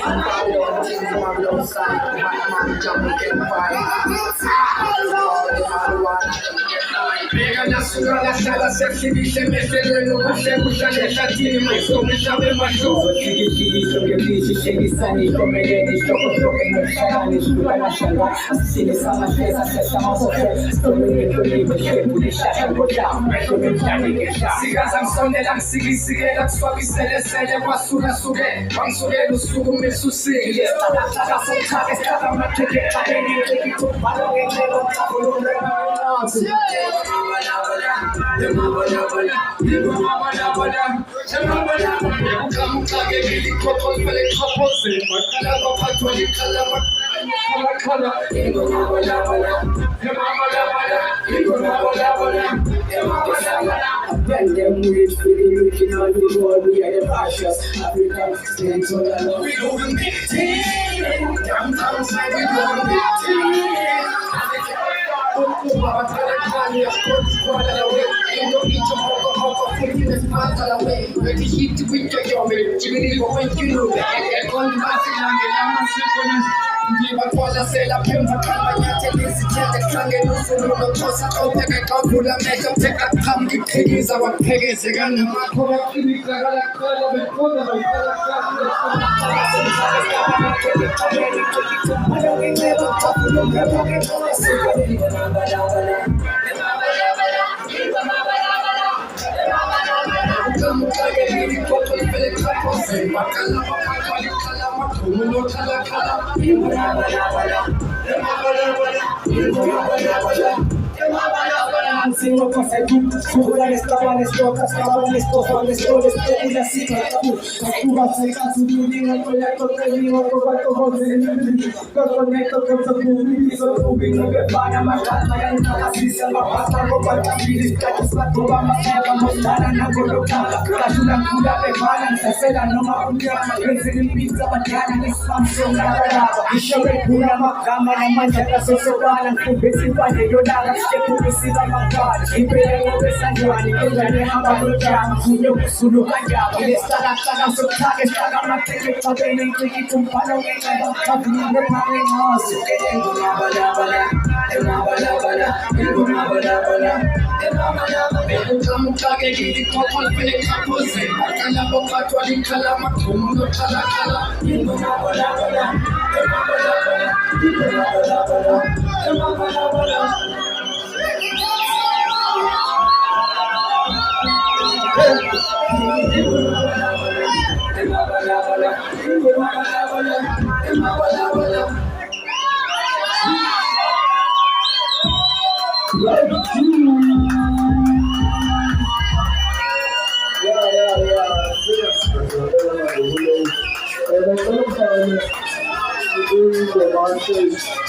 Babylon, things Babylon side. Batman, Jamaican vibe. All the other ones. Pega na sua laçada, se activiste, mexendo no você, puxa, deixa time, mas como já me machuca. Fique, que fiz, chegue, sani, comele, estou com chegando, escuta na changa, assim, essa macheza, se chama você, estou me livre, cheio, deixa eu botar, mas eu me chamo que já. Sigas a sonha, ela sigue, ela só que se basura, sube, vamos subir no sul, me sossego. Esta da são caras, cada uma que tá bem, que tu para, que não tá por Then them wait for the looking on the world, we are the fascists. African states on the law. We doing big things. Downtown side, we doing big things. Viva quando se la piensa campaña te dice que te cangue no solo una cosa otra que calcula meta te capam que pegis a what pegis se gana más como que caga la cola de cola de Sigo con Segun, jugar estaban estocas, caban estos les pedí así con tabú. Cuba se cansó de un proyecto que vivo por cuatro voces. Conecto con su público, su público que para matar, para nada así se va a pasar con cuantas vidas, cachas la tuba más vamos a la colocada. Ayuda cura de balance, se la no más un día, crece en pizza bacana, expansión la verdad. Y yo me cura más cámara, mancha, se sobaran, publicidad, yo nada, que publicidad más Imperial de San Juan, que ya le daba bloqueado, su lugar ya, y esta la saga su tag, esta gama que está bien en que y un palo que me da, también de parinos, que tengo una bala, una bala, una bala, como que y como el pele capose, acá la boca tu alicala, como no cala, una bala, una bala. Yeah.